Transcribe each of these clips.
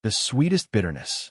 the sweetest bitterness.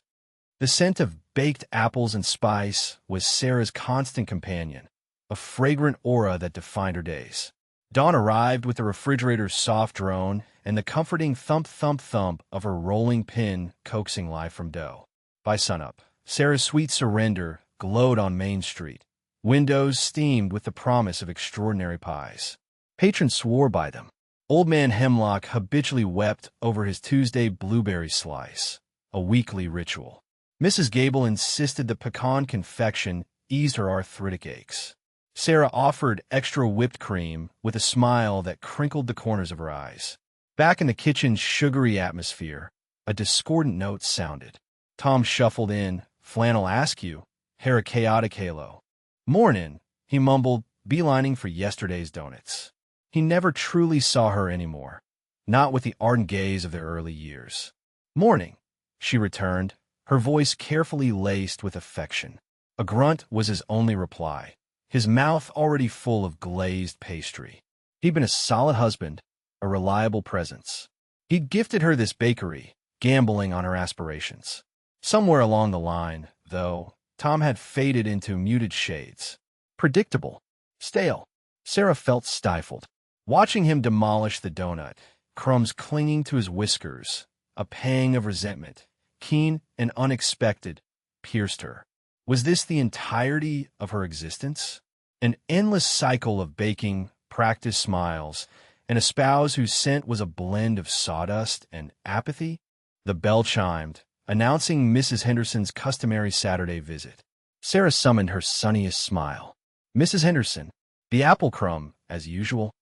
The scent of baked apples and spice was Sarah's constant companion, a fragrant aura that defined her days. Dawn arrived with the refrigerator's soft drone and the comforting thump-thump-thump of her rolling pin coaxing life from dough. By sunup, Sarah's sweet surrender glowed on Main Street. Windows steamed with the promise of extraordinary pies. Patrons swore by them. Old Man Hemlock habitually wept over his Tuesday blueberry slice, a weekly ritual. Mrs. Gable insisted the pecan confection eased her arthritic aches. Sarah offered extra whipped cream with a smile that crinkled the corners of her eyes. Back in the kitchen's sugary atmosphere, a discordant note sounded. Tom shuffled in, flannel askew, hair a chaotic halo. "Mornin'," he mumbled, beelining for yesterday's donuts. He never truly saw her anymore, not with the ardent gaze of their early years. "Morning," she returned, her voice carefully laced with affection. A grunt was his only reply, his mouth already full of glazed pastry. He'd been a solid husband, a reliable presence. He'd gifted her this bakery, gambling on her aspirations. Somewhere along the line, though, Tom had faded into muted shades. Predictable. Stale. Sarah felt stifled. Watching him demolish the donut, crumbs clinging to his whiskers, a pang of resentment, keen and unexpected, pierced her. Was this the entirety of her existence? An endless cycle of baking, practiced smiles, and a spouse whose scent was a blend of sawdust and apathy? The bell chimed, announcing Mrs. Henderson's customary Saturday visit. Sarah summoned her sunniest smile. "Mrs. Henderson, the apple crumb, as usual."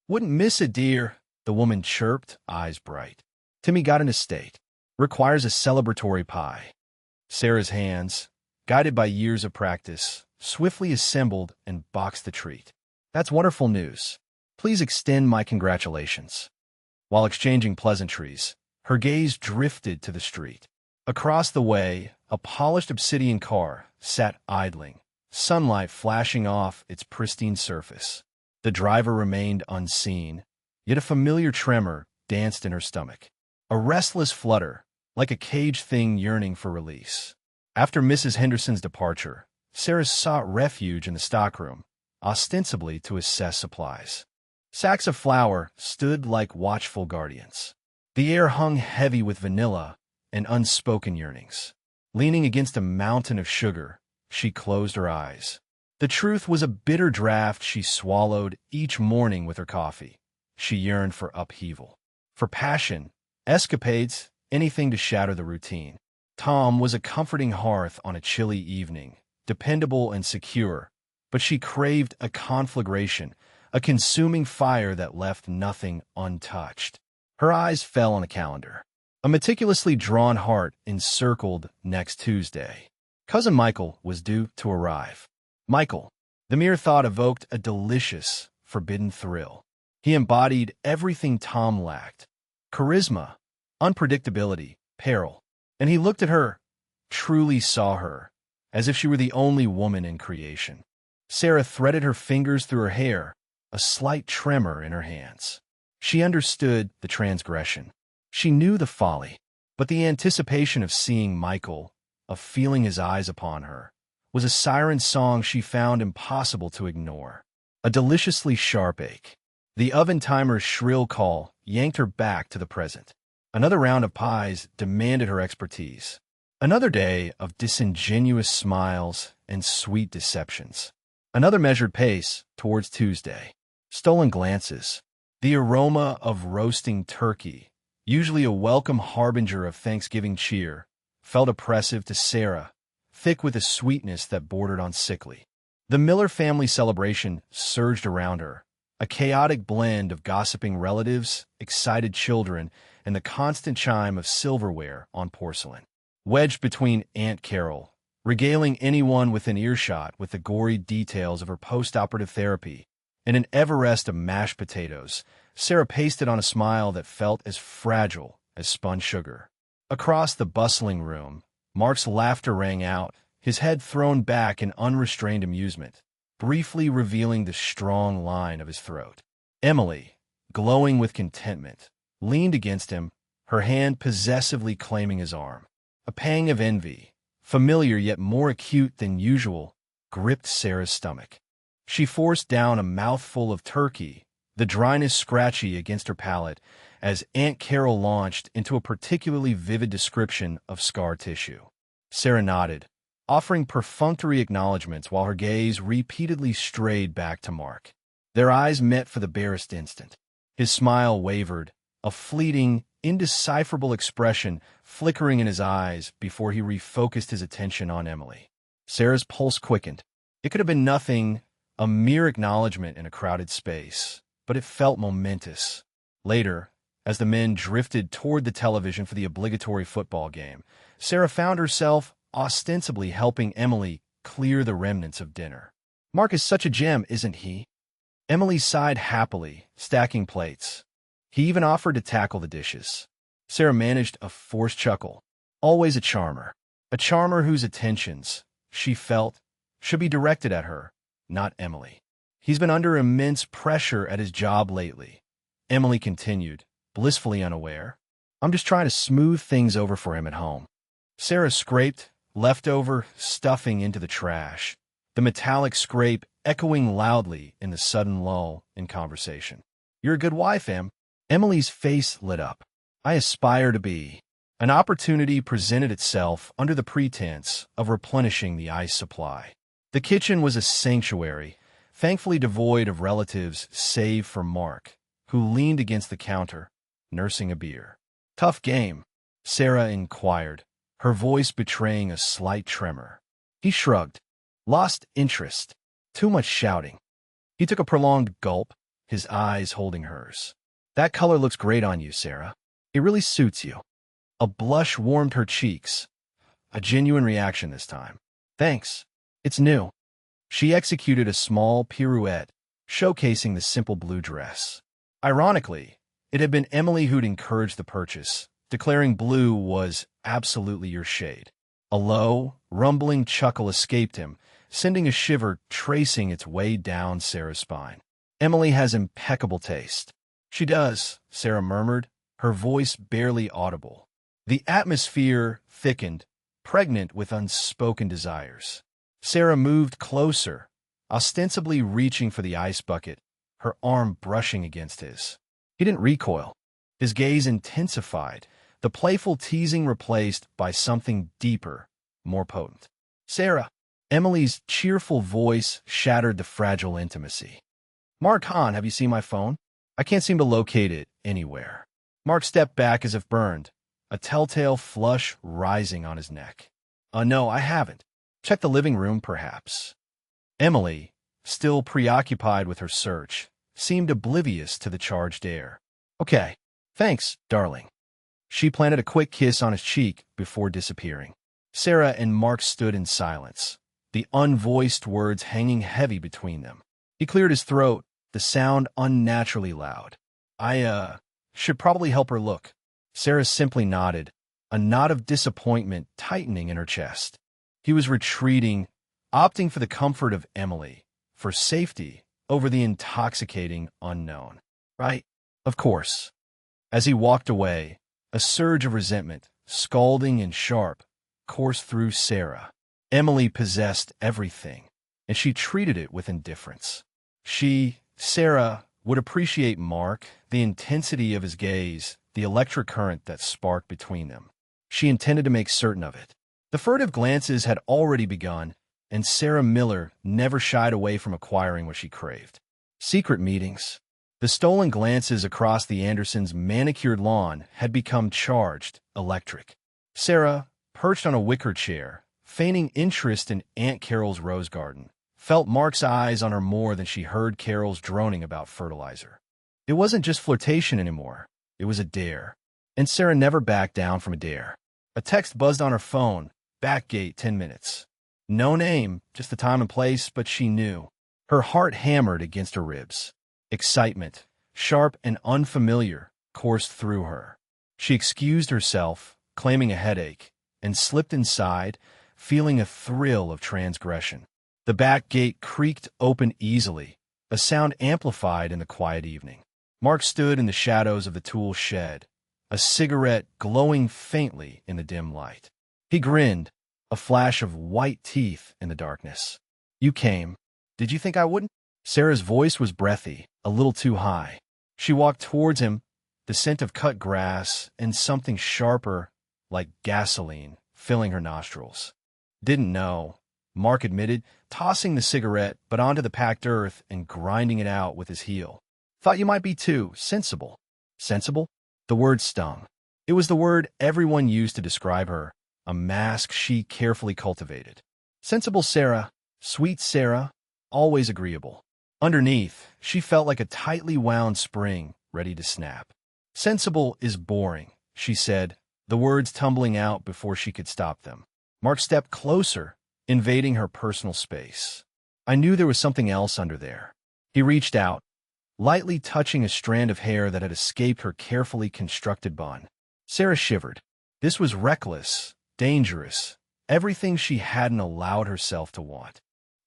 "Wouldn't miss it, dear," the woman chirped, eyes bright. "Timmy got an estate. Requires a celebratory pie." Sarah's hands, guided by years of practice, swiftly assembled and boxed the treat. "That's wonderful news. Please extend my congratulations." While exchanging pleasantries, her gaze drifted to the street. Across the way, a polished obsidian car sat idling, sunlight flashing off its pristine surface. The driver remained unseen, yet a familiar tremor danced in her stomach. A restless flutter, like a caged thing yearning for release. After Mrs. Henderson's departure, Sarah sought refuge in the stockroom, ostensibly to assess supplies. Sacks of flour stood like watchful guardians. The air hung heavy with vanilla and unspoken yearnings. Leaning against a mountain of sugar, she closed her eyes. The truth was a bitter draught she swallowed each morning with her coffee. She yearned for upheaval, for passion, escapades, anything to shatter the routine. Tom was a comforting hearth on a chilly evening, dependable and secure, but she craved a conflagration, a consuming fire that left nothing untouched. Her eyes fell on a calendar. A meticulously drawn heart encircled next Tuesday. Cousin Michael was due to arrive. Michael, the mere thought evoked a delicious, forbidden thrill. He embodied everything Tom lacked: charisma, unpredictability, peril. And he looked at her, truly saw her, as if she were the only woman in creation. Sarah threaded her fingers through her hair, a slight tremor in her hands. She understood the transgression. She knew the folly, but the anticipation of seeing Michael, of feeling his eyes upon her, was a siren song she found impossible to ignore. A deliciously sharp ache. The oven timer's shrill call yanked her back to the present. Another round of pies demanded her expertise. Another day of disingenuous smiles and sweet deceptions. Another measured pace towards Tuesday. Stolen glances. The aroma of roasting turkey, usually a welcome harbinger of Thanksgiving cheer, felt oppressive to Sarah, thick with a sweetness that bordered on sickly. The Miller family celebration surged around her, a chaotic blend of gossiping relatives, excited children, and the constant chime of silverware on porcelain. Wedged between Aunt Carol, regaling anyone within earshot with the gory details of her post-operative therapy, and an Everest of mashed potatoes, Sarah pasted on a smile that felt as fragile as spun sugar. Across the bustling room, Mark's laughter rang out, his head thrown back in unrestrained amusement, briefly revealing the strong line of his throat. Emily, glowing with contentment, leaned against him, her hand possessively claiming his arm. A pang of envy, familiar yet more acute than usual, gripped Sarah's stomach. She forced down a mouthful of turkey, the dryness scratchy against her palate, as Aunt Carol launched into a particularly vivid description of scar tissue. Sarah nodded, offering perfunctory acknowledgments while her gaze repeatedly strayed back to Mark. Their eyes met for the barest instant. His smile wavered, a fleeting, indecipherable expression flickering in his eyes before he refocused his attention on Emily. Sarah's pulse quickened. It could have been nothing, a mere acknowledgement in a crowded space, but it felt momentous. Later, as the men drifted toward the television for the obligatory football game, Sarah found herself ostensibly helping Emily clear the remnants of dinner. "Mark is such a gem, isn't he?" Emily sighed happily, stacking plates. He even offered to tackle the dishes. Sarah managed a forced chuckle. Always a charmer whose attentions, she felt, should be directed at her, not Emily. "He's been under immense pressure at his job lately," Emily continued, blissfully unaware. "I'm just trying to smooth things over for him at home." Sarah scraped leftover stuffing into the trash, the metallic scrape echoing loudly in the sudden lull in conversation. "You're a good wife, Em." Emily's face lit up. "I aspire to be." An opportunity presented itself under the pretense of replenishing the ice supply. The kitchen was a sanctuary, thankfully devoid of relatives save for Mark, who leaned against the counter, nursing a beer. "Tough game?" Sarah inquired, her voice betraying a slight tremor. He shrugged. "Lost interest. Too much shouting." He took a prolonged gulp, his eyes holding hers. "That color looks great on you, Sarah. It really suits you." A blush warmed her cheeks. A genuine reaction this time. "Thanks. It's new." She executed a small pirouette, showcasing the simple blue dress. Ironically, it had been Emily who'd encouraged the purchase, declaring blue was absolutely your shade. A low, rumbling chuckle escaped him, sending a shiver tracing its way down Sarah's spine. "Emily has impeccable taste." "She does," Sarah murmured, her voice barely audible. The atmosphere thickened, pregnant with unspoken desires. Sarah moved closer, ostensibly reaching for the ice bucket, her arm brushing against his. He didn't recoil. His gaze intensified, the playful teasing replaced by something deeper, more potent. "Sarah." Emily's cheerful voice shattered the fragile intimacy. "Mark Hahn, have you seen my phone? I can't seem to locate it anywhere." Mark stepped back as if burned, a telltale flush rising on his neck. No, I haven't. Check the living room, perhaps." Emily, still preoccupied with her search, seemed oblivious to the charged air. "Okay, thanks, darling." She planted a quick kiss on his cheek before disappearing. Sarah and Mark stood in silence, the unvoiced words hanging heavy between them. He cleared his throat, the sound unnaturally loud. "I should probably help her look." Sarah simply nodded, a knot of disappointment tightening in her chest. He was retreating, opting for the comfort of Emily, for safety over the intoxicating unknown. "Right, of course." As he walked away, a surge of resentment, scalding and sharp, coursed through Sarah. Emily possessed everything, and she treated it with indifference. Sarah, would appreciate Mark, the intensity of his gaze, the electric current that sparked between them. She intended to make certain of it. The furtive glances had already begun, and Sarah Miller never shied away from acquiring what she craved. Secret meetings. The stolen glances across the Andersons' manicured lawn had become charged, electric. Sarah, perched on a wicker chair, feigning interest in Aunt Carol's rose garden, felt Mark's eyes on her more than she heard Carol's droning about fertilizer. It wasn't just flirtation anymore. It was a dare. And Sarah never backed down from a dare. A text buzzed on her phone. "Backgate, 10 minutes. No name, just the time and place, but she knew. Her heart hammered against her ribs. Excitement, sharp and unfamiliar, coursed through her. She excused herself, claiming a headache, and slipped inside, feeling a thrill of transgression. The back gate creaked open easily, a sound amplified in the quiet evening. Mark stood in the shadows of the tool shed, a cigarette glowing faintly in the dim light. He grinned, a flash of white teeth in the darkness. You came. Did you think I wouldn't? Sarah's voice was breathy, a little too high. She walked towards him, the scent of cut grass and something sharper, like gasoline, filling her nostrils. Didn't know, Mark admitted, tossing the cigarette but onto the packed earth and grinding it out with his heel. Thought you might be too sensible. Sensible? The word stung. It was the word everyone used to describe her, a mask she carefully cultivated. Sensible Sarah, sweet Sarah, always agreeable. Underneath, she felt like a tightly wound spring, ready to snap. Sensible is boring, she said, the words tumbling out before she could stop them. Mark stepped closer, invading her personal space. I knew there was something else under there. He reached out, lightly touching a strand of hair that had escaped her carefully constructed bun. Sarah shivered. This was reckless, dangerous, everything she hadn't allowed herself to want.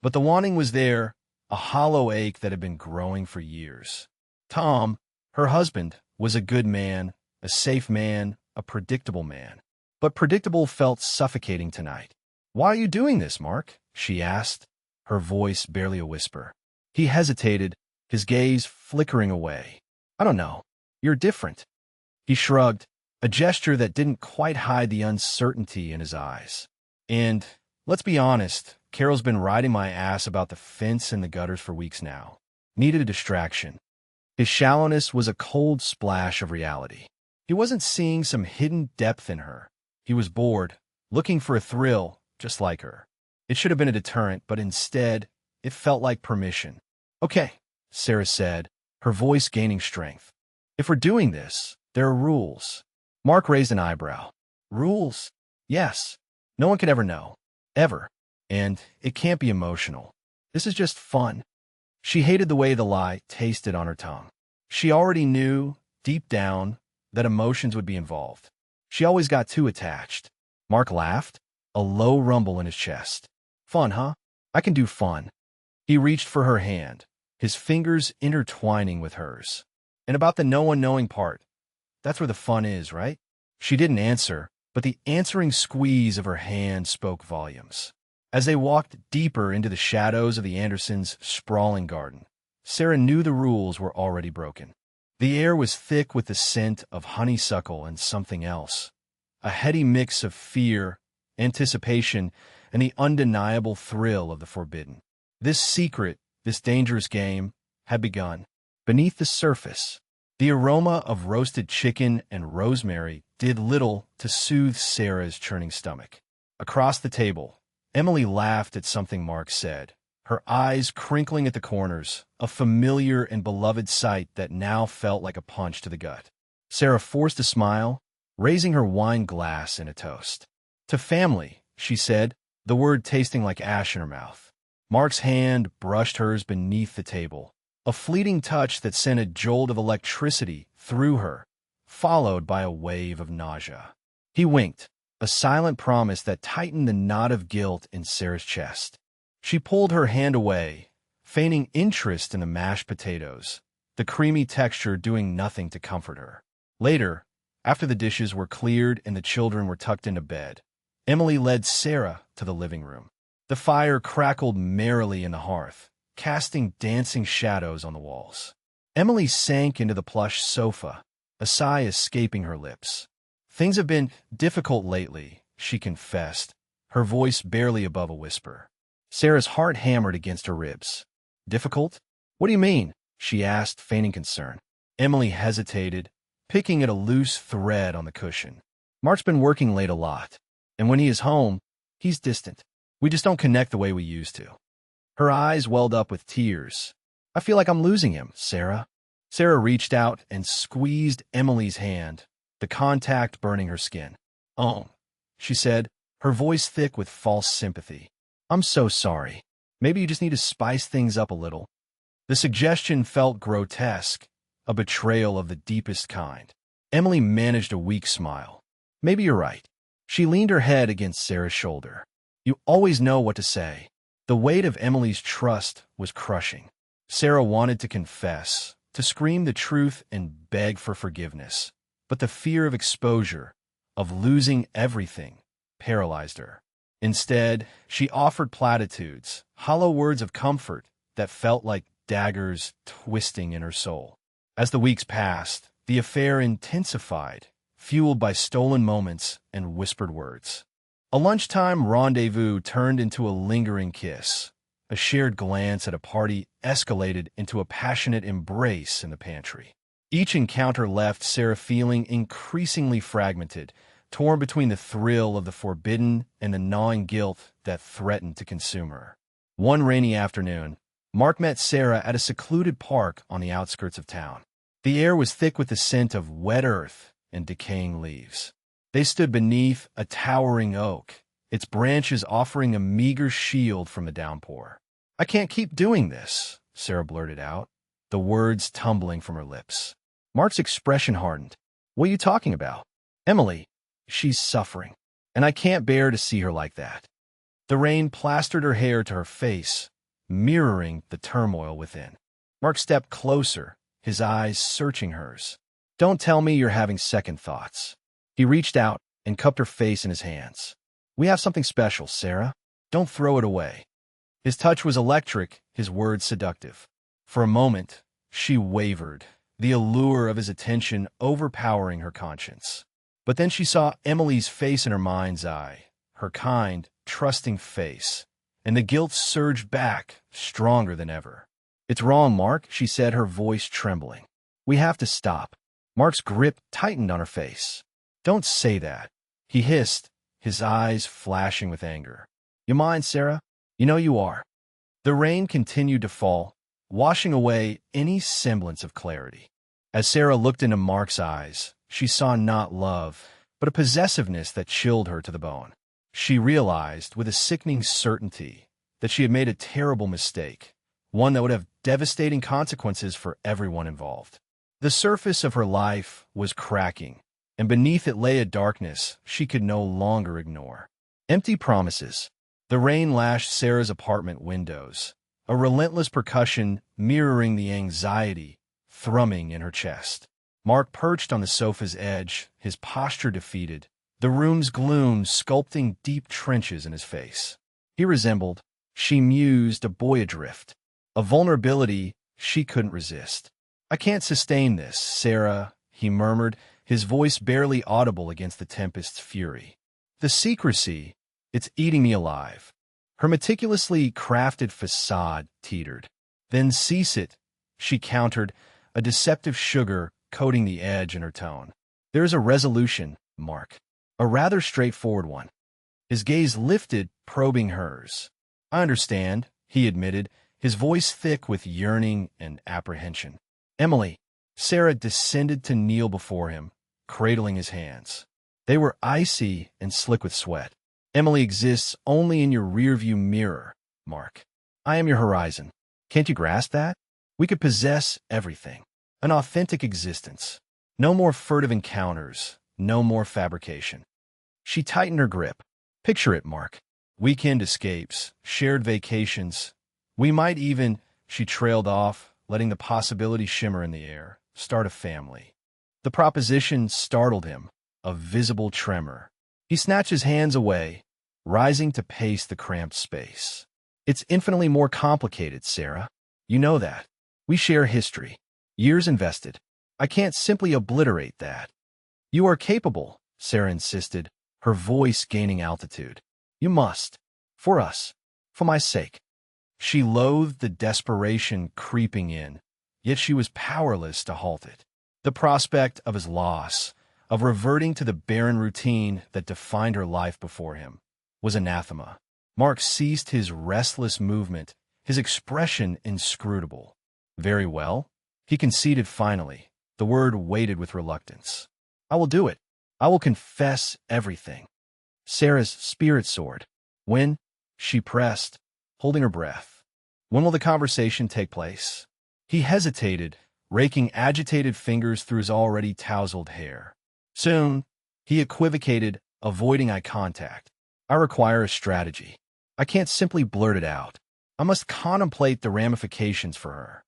But the wanting was there, a hollow ache that had been growing for years. Tom, her husband, was a good man, a safe man, a predictable man. But predictable felt suffocating tonight. Why are you doing this, Mark? She asked, her voice barely a whisper. He hesitated, his gaze flickering away. I don't know. You're different. He shrugged, a gesture that didn't quite hide the uncertainty in his eyes. And, let's be honest, Carol's been riding my ass about the fence and the gutters for weeks now. Needed a distraction. His shallowness was a cold splash of reality. He wasn't seeing some hidden depth in her. He was bored, looking for a thrill, just like her. It should have been a deterrent, but instead, it felt like permission. Okay, Sarah said, her voice gaining strength. If we're doing this, there are rules. Mark raised an eyebrow. Rules? Yes. No one could ever know. Ever. And it can't be emotional. This is just fun. She hated the way the lie tasted on her tongue. She already knew, deep down, that emotions would be involved. She always got too attached. Mark laughed, a low rumble in his chest. Fun, huh? I can do fun. He reached for her hand, his fingers intertwining with hers. And about the no one knowing part, that's where the fun is, right? She didn't answer, but the answering squeeze of her hand spoke volumes. As they walked deeper into the shadows of the Andersons' sprawling garden, Sarah knew the rules were already broken. The air was thick with the scent of honeysuckle and something else, a heady mix of fear, anticipation, and the undeniable thrill of the forbidden. This secret, this dangerous game, had begun. Beneath the surface, the aroma of roasted chicken and rosemary did little to soothe Sarah's churning stomach. Across the table, Emily laughed at something Mark said, her eyes crinkling at the corners, a familiar and beloved sight that now felt like a punch to the gut. Sarah forced a smile, raising her wine glass in a toast. To family, she said, the word tasting like ash in her mouth. Mark's hand brushed hers beneath the table, a fleeting touch that sent a jolt of electricity through her, followed by a wave of nausea. He winked, a silent promise that tightened the knot of guilt in Sarah's chest. She pulled her hand away, feigning interest in the mashed potatoes, the creamy texture doing nothing to comfort her. Later, after the dishes were cleared and the children were tucked into bed, Emily led Sarah to the living room. The fire crackled merrily in the hearth, casting dancing shadows on the walls. Emily sank into the plush sofa, a sigh escaping her lips. Things have been difficult lately, she confessed, her voice barely above a whisper. Sarah's heart hammered against her ribs. Difficult? What do you mean? She asked, feigning concern. Emily hesitated, picking at a loose thread on the cushion. Mark's been working late a lot, and when he is home, he's distant. We just don't connect the way we used to. Her eyes welled up with tears. I feel like I'm losing him, Sarah. Sarah reached out and squeezed Emily's hand, the contact burning her skin. Oh, she said, her voice thick with false sympathy. I'm so sorry. Maybe you just need to spice things up a little. The suggestion felt grotesque, a betrayal of the deepest kind. Emily managed a weak smile. Maybe you're right. She leaned her head against Sarah's shoulder. You always know what to say. The weight of Emily's trust was crushing. Sarah wanted to confess, to scream the truth and beg for forgiveness. but the fear of exposure, of losing everything, paralyzed her. Instead, she offered platitudes, hollow words of comfort that felt like daggers twisting in her soul. As the weeks passed, the affair intensified, fueled by stolen moments and whispered words. A lunchtime rendezvous turned into a lingering kiss. A shared glance at a party escalated into a passionate embrace in the pantry. Each encounter left Sarah feeling increasingly fragmented, torn between the thrill of the forbidden and the gnawing guilt that threatened to consume her. One rainy afternoon, Mark met Sarah at a secluded park on the outskirts of town. The air was thick with the scent of wet earth and decaying leaves. They stood beneath a towering oak, its branches offering a meager shield from the downpour. "I can't keep doing this," Sarah blurted out, the words tumbling from her lips. Mark's expression hardened. "What are you talking about?" "Emily, she's suffering, and I can't bear to see her like that." The rain plastered her hair to her face, mirroring the turmoil within. Mark stepped closer, his eyes searching hers. "Don't tell me you're having second thoughts." He reached out and cupped her face in his hands. "We have something special, Sarah. Don't throw it away." His touch was electric, his words seductive. For a moment, she wavered, the allure of his attention overpowering her conscience. But then she saw Emily's face in her mind's eye, her kind, trusting face, and the guilt surged back, stronger than ever. "It's wrong, Mark," she said, her voice trembling. "We have to stop." Mark's grip tightened on her face. "Don't say that," he hissed, his eyes flashing with anger. "You mind, Sarah? You know you are." The rain continued to fall, washing away any semblance of clarity. As Sarah looked into Mark's eyes, she saw not love, but a possessiveness that chilled her to the bone. She realized, with a sickening certainty, that she had made a terrible mistake, one that would have devastating consequences for everyone involved. The surface of her life was cracking, and beneath it lay a darkness she could no longer ignore. Empty promises. The rain lashed Sarah's apartment windows, a relentless percussion mirroring the anxiety thrumming in her chest. Mark perched on the sofa's edge, his posture defeated, the room's gloom sculpting deep trenches in his face. He resembled, she mused, a boy adrift, a vulnerability she couldn't resist. "I can't sustain this, Sarah," he murmured, his voice barely audible against the tempest's fury. "The secrecy, it's eating me alive." Her meticulously crafted facade teetered. "Then cease it," she countered, a deceptive sugar coating the edge in her tone. "There is a resolution, Mark, a rather straightforward one." His gaze lifted, probing hers. "I understand," he admitted, his voice thick with yearning and apprehension. "Emily." Sarah descended to kneel before him, cradling his hands. They were icy and slick with sweat. "Emily exists only in your rearview mirror, Mark. I am your horizon. Can't you grasp that? We could possess everything. An authentic existence. No more furtive encounters, no more fabrication." She tightened her grip. "Picture it, Mark. Weekend escapes, shared vacations. We might even," she trailed off, letting the possibility shimmer in the air, "start a family." The proposition startled him, a visible tremor. He snatched his hands away, rising to pace the cramped space. "It's infinitely more complicated, Sarah. You know that. We share history. Years invested. I can't simply obliterate that." "You are capable," Sarah insisted, her voice gaining altitude. "You must. For us. For my sake." She loathed the desperation creeping in, yet she was powerless to halt it. The prospect of his loss, of reverting to the barren routine that defined her life before him, was anathema. Mark ceased his restless movement, his expression inscrutable. "Very well," he conceded finally, the word weighted with reluctance. "I will do it. I will confess everything." Sarah's spirit soared. "When?" she pressed, holding her breath. "When will the conversation take place?" He hesitated, raking agitated fingers through his already tousled hair. "Soon," he equivocated, avoiding eye contact. "I require a strategy. I can't simply blurt it out. I must contemplate the ramifications for her."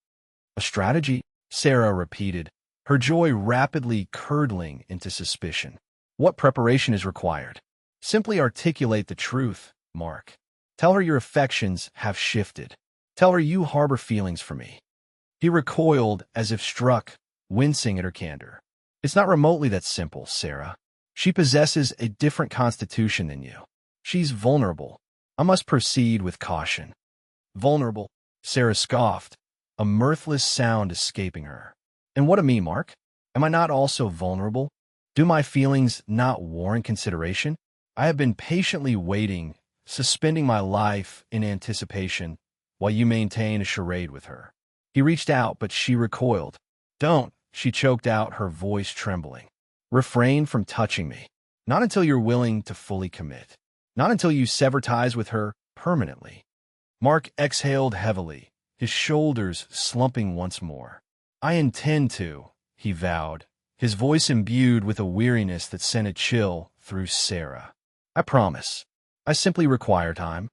"A strategy?" Sarah repeated, her joy rapidly curdling into suspicion. What preparation is required? Simply articulate the truth, Mark. Tell her your affections have shifted. Tell her you harbor feelings for me. He recoiled as if struck, wincing at her candor. It's not remotely that simple, Sarah. She possesses a different constitution than you. She's vulnerable. I must proceed with caution. Vulnerable? Sarah scoffed, a mirthless sound escaping her. And what of me, Mark? Am I not also vulnerable? Do my feelings not warrant consideration? I have been patiently waiting, suspending my life in anticipation, while you maintain a charade with her. He reached out, but she recoiled. Don't, she choked out, her voice trembling. Refrain from touching me. Not until you're willing to fully commit. Not until you sever ties with her permanently. Mark exhaled heavily, his shoulders slumping once more. I intend to, he vowed, his voice imbued with a weariness that sent a chill through Sarah. I promise. I simply require time.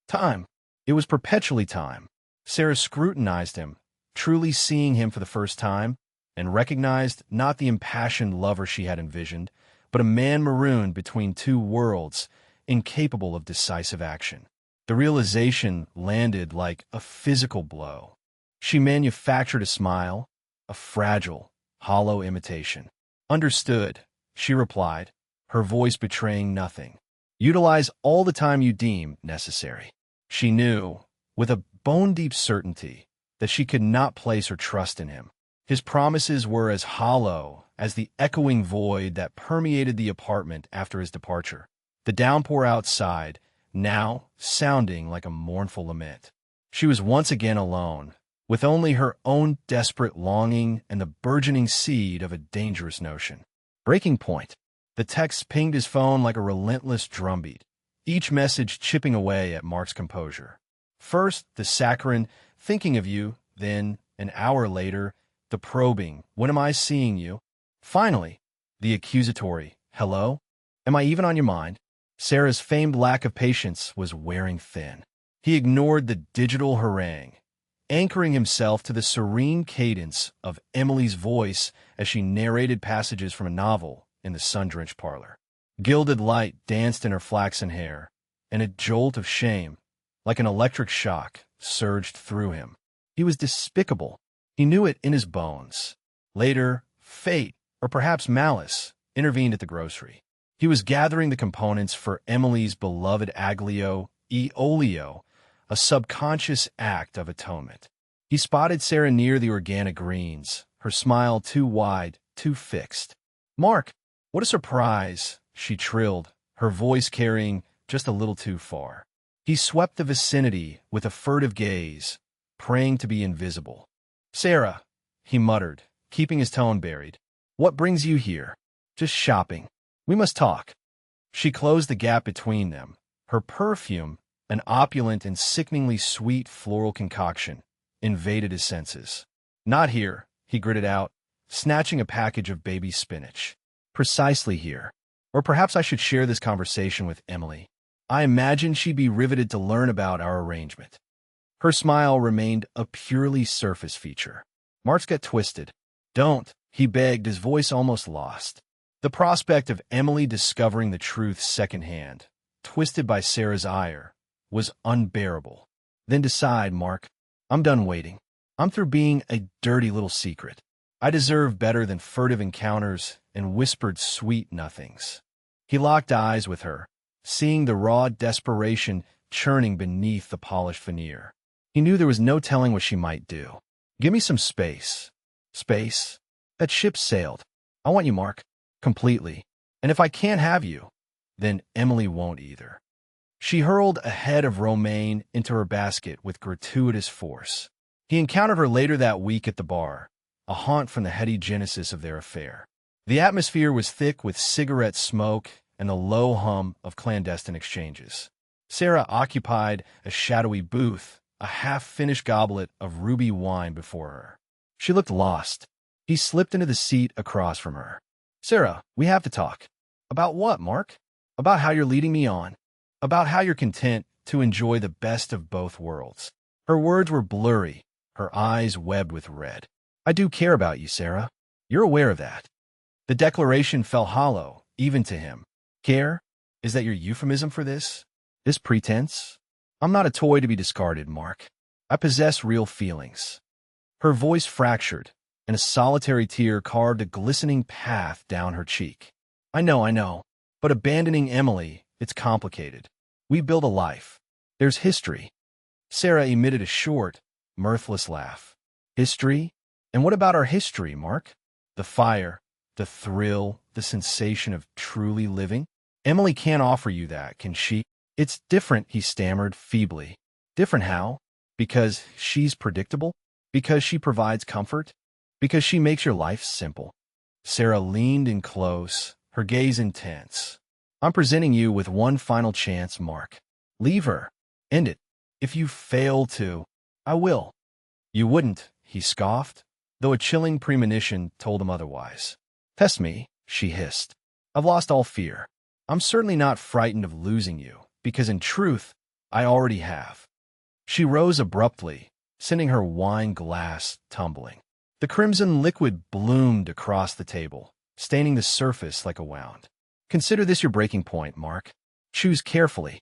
Time. It was perpetually time. Sarah scrutinized him, truly seeing him for the first time, and recognized not the impassioned lover she had envisioned, but a man marooned between two worlds, incapable of decisive action. The realization landed like a physical blow. She manufactured a smile, a fragile, hollow imitation. Understood, she replied, her voice betraying nothing. Utilize all the time you deem necessary. She knew, with a bone-deep certainty, that she could not place her trust in him. His promises were as hollow as the echoing void that permeated the apartment after his departure. The downpour outside, now sounding like a mournful lament. She was once again alone, with only her own desperate longing and the burgeoning seed of a dangerous notion. Breaking point. The text pinged his phone like a relentless drumbeat, each message chipping away at Mark's composure. First, the saccharine, thinking of you, then, an hour later, the probing, when am I seeing you? Finally, the accusatory, hello? Am I even on your mind? Sarah's famed lack of patience was wearing thin. He ignored the digital harangue, anchoring himself to the serene cadence of Emily's voice as she narrated passages from a novel in the sun-drenched parlor. Gilded light danced in her flaxen hair, and a jolt of shame, like an electric shock, surged through him. He was despicable. He knew it in his bones. Later, fate, or perhaps malice, intervened at the grocery. He was gathering the components for Emily's beloved aglio e olio, a subconscious act of atonement. He spotted Sarah near the organic greens, her smile too wide, too fixed. Mark, what a surprise, she trilled, her voice carrying just a little too far. He swept the vicinity with a furtive gaze, praying to be invisible. Sarah, he muttered, keeping his tone buried. What brings you here? Just shopping. We must talk. She closed the gap between them, her perfume, an opulent and sickeningly sweet floral concoction, invaded his senses. Not here, he gritted out, snatching a package of baby spinach. Precisely here. Or perhaps I should share this conversation with Emily. I imagine she'd be riveted to learn about our arrangement. Her smile remained a purely surface feature. Mark's got twisted. Don't, he begged, his voice almost lost. The prospect of Emily discovering the truth secondhand, twisted by Sarah's ire, was unbearable. Then decide, Mark. I'm done waiting. I'm through being a dirty little secret. I deserve better than furtive encounters and whispered sweet nothings. He locked eyes with her, seeing the raw desperation churning beneath the polished veneer. He knew there was no telling what she might do. Give me some space. Space? That ship sailed. I want you, Mark. Completely. And if I can't have you, then Emily won't either. She hurled a head of romaine into her basket with gratuitous force. He encountered her later that week at the bar, a haunt from the heady genesis of their affair. The atmosphere was thick with cigarette smoke and the low hum of clandestine exchanges. Sarah occupied a shadowy booth, a half-finished goblet of ruby wine before her. She looked lost. He slipped into the seat across from her. Sarah, we have to talk. About what, Mark? About how you're leading me on. About how you're content to enjoy the best of both worlds. Her words were blurry, her eyes webbed with red. I do care about you, Sarah. You're aware of that. The declaration fell hollow, even to him. Care? Is that your euphemism for this? This pretense? I'm not a toy to be discarded, Mark. I possess real feelings. Her voice fractured, and a solitary tear carved a glistening path down her cheek. I know. But abandoning Emily, it's complicated. We build a life. There's history. Sarah emitted a short, mirthless laugh. History? And what about our history, Mark? The fire, the thrill, the sensation of truly living? Emily can't offer you that, can she? It's different, he stammered feebly. Different how? Because she's predictable? Because she provides comfort? Because she makes your life simple? Sarah leaned in close, her gaze intense. I'm presenting you with one final chance, Mark. Leave her. End it. If you fail to, I will. You wouldn't, he scoffed, though a chilling premonition told him otherwise. Test me, she hissed. I've lost all fear. I'm certainly not frightened of losing you, because in truth, I already have. She rose abruptly, sending her wine glass tumbling. The crimson liquid bloomed across the table, staining the surface like a wound. Consider this your breaking point, Mark. Choose carefully.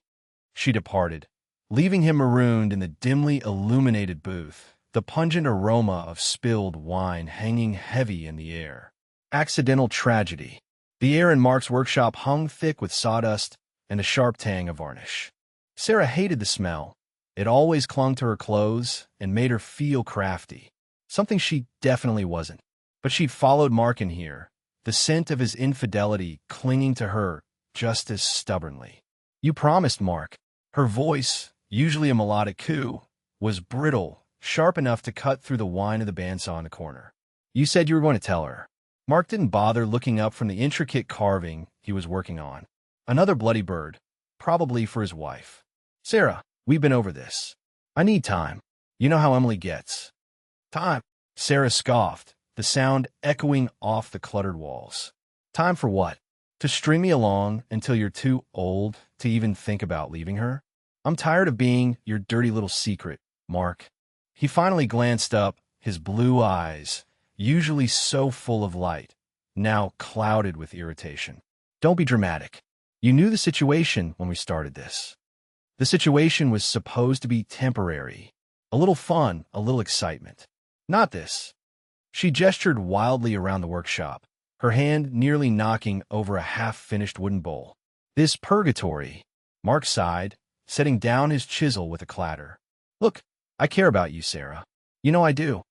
She departed, leaving him marooned in the dimly illuminated booth, the pungent aroma of spilled wine hanging heavy in the air. Accidental tragedy. The air in Mark's workshop hung thick with sawdust and a sharp tang of varnish. Sarah hated the smell. It always clung to her clothes and made her feel crafty, something she definitely wasn't. But she'd followed Mark in here, the scent of his infidelity clinging to her just as stubbornly. You promised, Mark. Her voice, usually a melodic coo, was brittle, sharp enough to cut through the whine of the bandsaw in the corner. You said you were going to tell her. Mark didn't bother looking up from the intricate carving he was working on. Another bloody bird, probably for his wife. Sarah, we've been over this. I need time. You know how Emily gets. Time. Sarah scoffed, the sound echoing off the cluttered walls. Time for what? To string me along until you're too old to even think about leaving her? I'm tired of being your dirty little secret, Mark. He finally glanced up, his blue eyes, usually so full of light, now clouded with irritation. Don't be dramatic. You knew the situation when we started this. The situation was supposed to be temporary. A little fun, a little excitement. Not this. She gestured wildly around the workshop, her hand nearly knocking over a half-finished wooden bowl. This purgatory, Mark sighed, setting down his chisel with a clatter. Look, I care about you, Sarah. You know I do.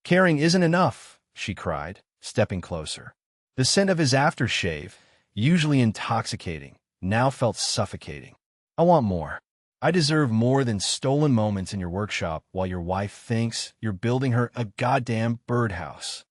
Caring isn't enough, she cried, stepping closer. The scent of his aftershave, usually intoxicating, now felt suffocating. I want more. I deserve more than stolen moments in your workshop while your wife thinks you're building her a goddamn birdhouse.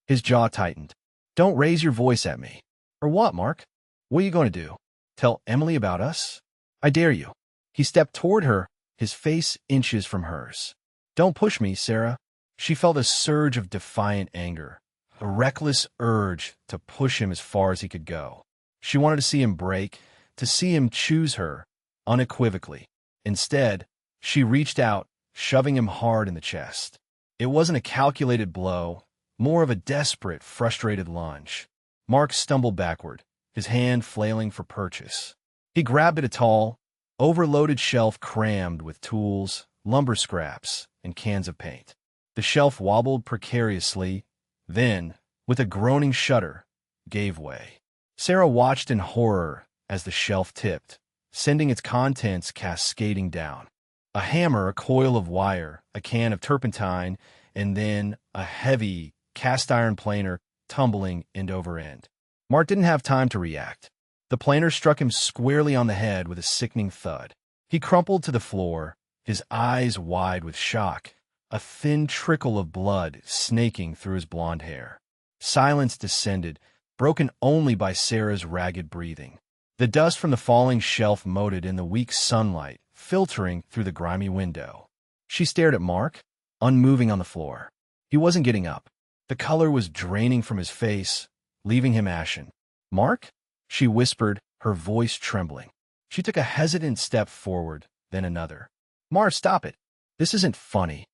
His jaw tightened. Don't raise your voice at me. Or what, Mark? What are you going to do? Tell Emily about us? I dare you. He stepped toward her, his face inches from hers. Don't push me, Sarah. She felt a surge of defiant anger, a reckless urge to push him as far as he could go. She wanted to see him break, to see him choose her, unequivocally. Instead, she reached out, shoving him hard in the chest. It wasn't a calculated blow, more of a desperate, frustrated lunge. Mark stumbled backward, his hand flailing for purchase. He grabbed at a tall, overloaded shelf crammed with tools, lumber scraps, and cans of paint. The shelf wobbled precariously, then, with a groaning shudder, gave way. Sarah watched in horror as the shelf tipped, sending its contents cascading down. A hammer, a coil of wire, a can of turpentine, and then a heavy, cast-iron planer tumbling end over end. Mark didn't have time to react. The planer struck him squarely on the head with a sickening thud. He crumpled to the floor, his eyes wide with shock, a thin trickle of blood snaking through his blonde hair. Silence descended, broken only by Sarah's ragged breathing. The dust from the falling shelf moted in the weak sunlight, filtering through the grimy window. She stared at Mark, unmoving on the floor. He wasn't getting up. The color was draining from his face, leaving him ashen. Mark? She whispered, her voice trembling. She took a hesitant step forward, then another. Mar, stop it. This isn't funny.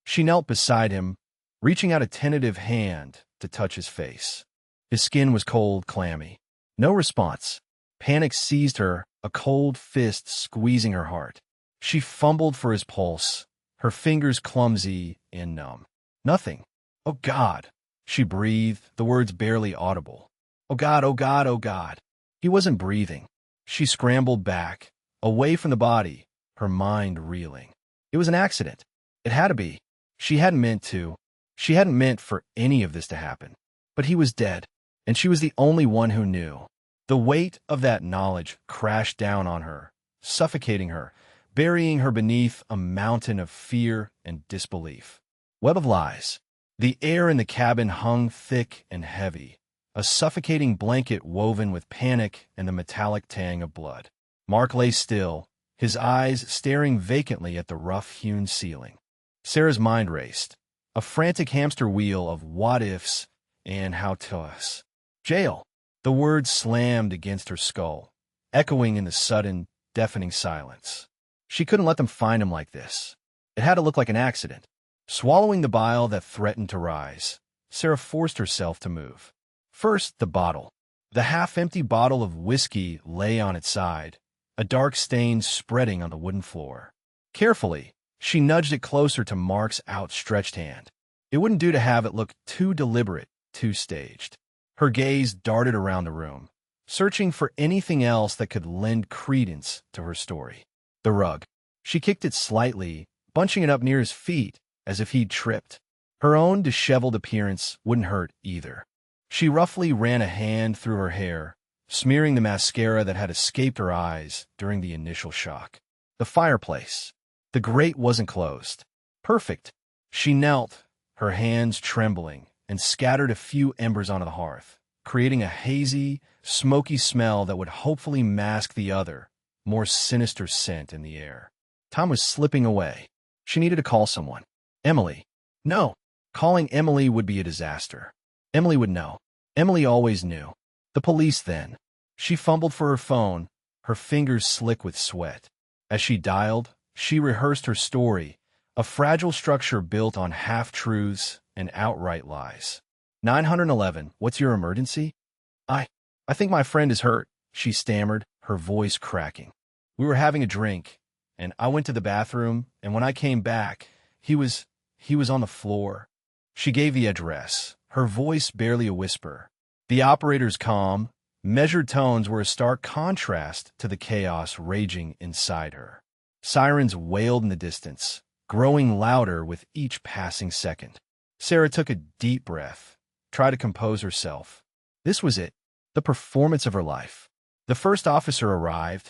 She knelt beside him, reaching out a tentative hand to touch his face. His skin was cold, clammy. No response. Panic seized her, a cold fist squeezing her heart. She fumbled for his pulse, her fingers clumsy and numb. Nothing. "Oh, God," she breathed, the words barely audible. "Oh, God, oh, God, oh, God." He wasn't breathing. She scrambled back, away from the body, her mind reeling. It was an accident. It had to be. She hadn't meant to. She hadn't meant for any of this to happen. But he was dead, and she was the only one who knew. The weight of that knowledge crashed down on her, suffocating her, burying her beneath a mountain of fear and disbelief. Web of lies. The air in the cabin hung thick and heavy, a suffocating blanket woven with panic and the metallic tang of blood. Mark lay still, his eyes staring vacantly at the rough-hewn ceiling. Sarah's mind raced, a frantic hamster wheel of what-ifs and how-tos. Jail. The words slammed against her skull, echoing in the sudden, deafening silence. She couldn't let them find him like this. It had to look like an accident. Swallowing the bile that threatened to rise, Sarah forced herself to move. First, the bottle. The half-empty bottle of whiskey lay on its side, a dark stain spreading on the wooden floor. Carefully, she nudged it closer to Mark's outstretched hand. It wouldn't do to have it look too deliberate, too staged. Her gaze darted around the room, searching for anything else that could lend credence to her story. The rug. She kicked it slightly, bunching it up near his feet, as if he'd tripped. Her own disheveled appearance wouldn't hurt either. She roughly ran a hand through her hair, smearing the mascara that had escaped her eyes during the initial shock. The fireplace. The grate wasn't closed. Perfect. She knelt, her hands trembling, and scattered a few embers onto the hearth, creating a hazy, smoky smell that would hopefully mask the other, more sinister scent in the air. Time was slipping away. She needed to call someone. Emily. No. Calling Emily would be a disaster. Emily would know. Emily always knew. The police, then. She fumbled for her phone, her fingers slick with sweat. As she dialed, she rehearsed her story, a fragile structure built on half-truths and outright lies. 911, what's your emergency? I think my friend is hurt, she stammered, her voice cracking. We were having a drink, and I went to the bathroom, and when I came back, he was on the floor. She gave the address, her voice barely a whisper. The operator's calm, measured tones were a stark contrast to the chaos raging inside her. Sirens wailed in the distance, growing louder with each passing second. Sarah took a deep breath, tried to compose herself. This was it, the performance of her life. The first officer arrived,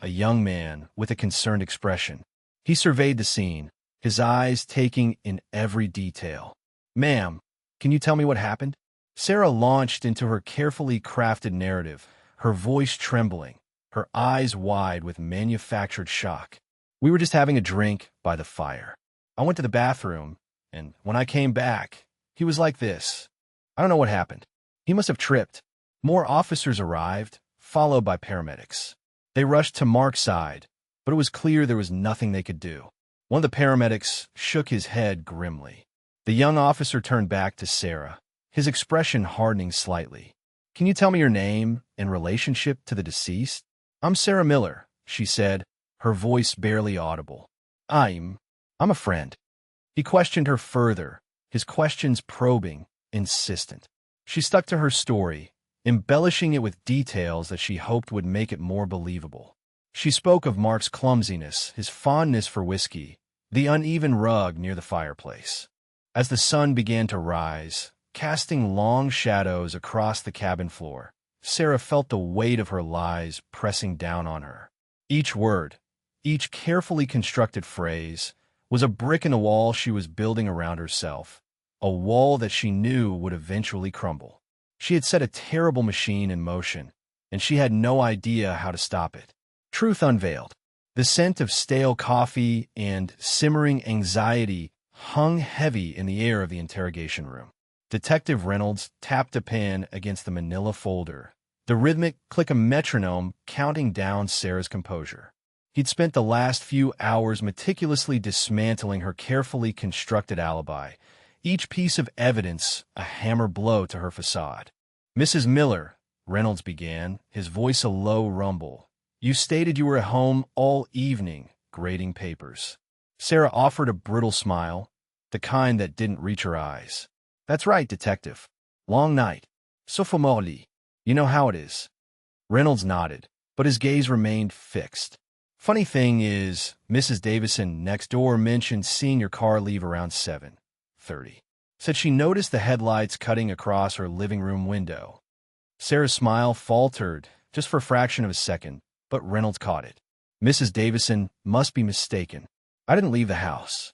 a young man with a concerned expression. He surveyed the scene, his eyes taking in every detail. "Ma'am, can you tell me what happened?" Sarah launched into her carefully crafted narrative, her voice trembling, her eyes wide with manufactured shock. "We were just having a drink by the fire. I went to the bathroom, and when I came back, he was like this. I don't know what happened. He must have tripped." More officers arrived, followed by paramedics. They rushed to Mark's side, but it was clear there was nothing they could do. One of the paramedics shook his head grimly. The young officer turned back to Sarah, his expression hardening slightly. "Can you tell me your name and relationship to the deceased?" "I'm Sarah Miller," she said, her voice barely audible. I'm a friend." He questioned her further, his questions probing, insistent. She stuck to her story, embellishing it with details that she hoped would make it more believable. She spoke of Mark's clumsiness, his fondness for whiskey, the uneven rug near the fireplace. As the sun began to rise, casting long shadows across the cabin floor, Sarah felt the weight of her lies pressing down on her. Each word, each carefully constructed phrase, was a brick in the wall she was building around herself, a wall that she knew would eventually crumble. She had set a terrible machine in motion, and she had no idea how to stop it. Truth unveiled. The scent of stale coffee and simmering anxiety hung heavy in the air of the interrogation room. Detective Reynolds tapped a pen against the manila folder, the rhythmic click of metronome counting down Sarah's composure. He'd spent the last few hours meticulously dismantling her carefully constructed alibi, each piece of evidence a hammer blow to her facade. "Mrs. Miller," Reynolds began, his voice a low rumble, "you stated you were at home all evening, grading papers." Sarah offered a brittle smile, the kind that didn't reach her eyes. "That's right, detective. Long night. Sophomorely. You know how it is." Reynolds nodded, but his gaze remained fixed. "Funny thing is, Mrs. Davison next door mentioned seeing your car leave around 7:30. Said she noticed the headlights cutting across her living room window." Sarah's smile faltered just for a fraction of a second, but Reynolds caught it. "Mrs. Davison must be mistaken. I didn't leave the house."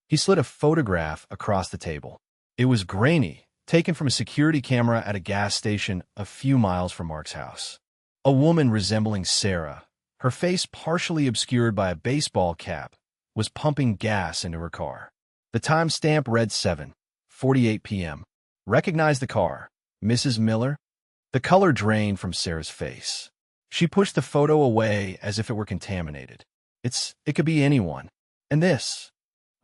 He slid a photograph across the table. It was grainy, taken from a security camera at a gas station a few miles from Mark's house. A woman resembling Sarah, her face partially obscured by a baseball cap, was pumping gas into her car. The timestamp read 7:48 p.m. "Recognize the car, Mrs. Miller?" The color drained from Sarah's face. She pushed the photo away as if it were contaminated. It could be anyone. And this?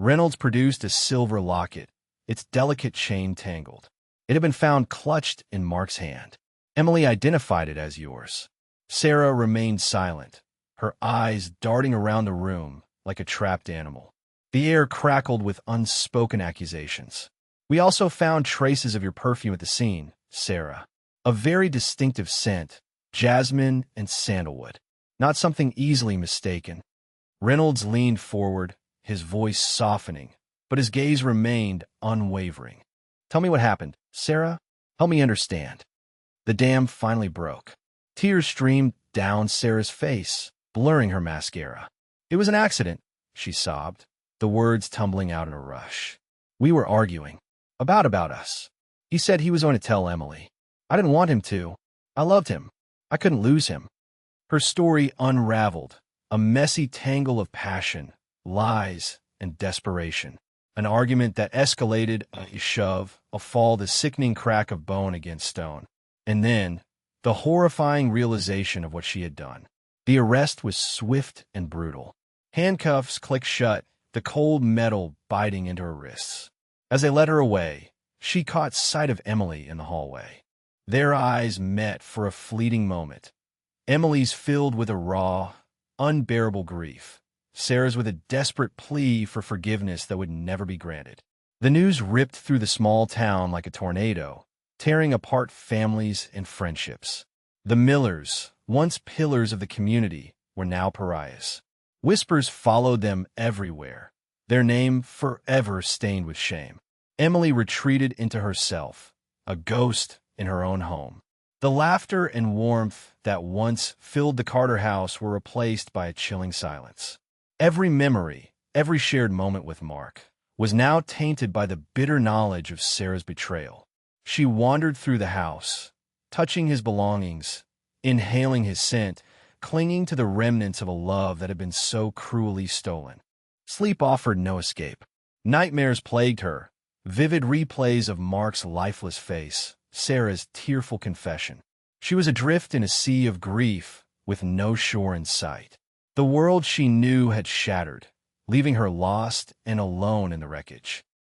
Reynolds produced a silver locket, its delicate chain tangled. It had been found clutched in Mark's hand. "Emily identified it as yours." Sarah remained silent, her eyes darting around the room like a trapped animal. The air crackled with unspoken accusations. "We also found traces of your perfume at the scene, Sarah. A very distinctive scent, jasmine and sandalwood. Not something easily mistaken." Reynolds leaned forward, his voice softening, but his gaze remained unwavering. "Tell me what happened, Sarah. Help me understand." The dam finally broke. Tears streamed down Sarah's face, blurring her mascara. "It was an accident," she sobbed, the words tumbling out in a rush. "We were arguing. About us. He said he was going to tell Emily. I didn't want him to. I loved him. I couldn't lose him." Her story unraveled, a messy tangle of passion, lies, and desperation. An argument that escalated, a shove, a fall, the sickening crack of bone against stone. And then, the horrifying realization of what she had done. The arrest was swift and brutal. Handcuffs clicked shut, the cold metal biting into her wrists. As they led her away, she caught sight of Emily in the hallway. Their eyes met for a fleeting moment. Emily's filled with a raw, unbearable grief. Sarah's with a desperate plea for forgiveness that would never be granted. The news ripped through the small town like a tornado, tearing apart families and friendships. The Millers, once pillars of the community, were now pariahs. Whispers followed them everywhere, their name forever stained with shame. Emily retreated into herself, a ghost in her own home. The laughter and warmth that once filled the Carter house were replaced by a chilling silence. Every memory, every shared moment with Mark, was now tainted by the bitter knowledge of Sarah's betrayal. She wandered through the house, touching his belongings, inhaling his scent, clinging to the remnants of a love that had been so cruelly stolen. Sleep offered no escape. Nightmares plagued her, vivid replays of Mark's lifeless face, Sarah's tearful confession. She was adrift in a sea of grief with no shore in sight. The world she knew had shattered, leaving her lost and alone in the wreckage.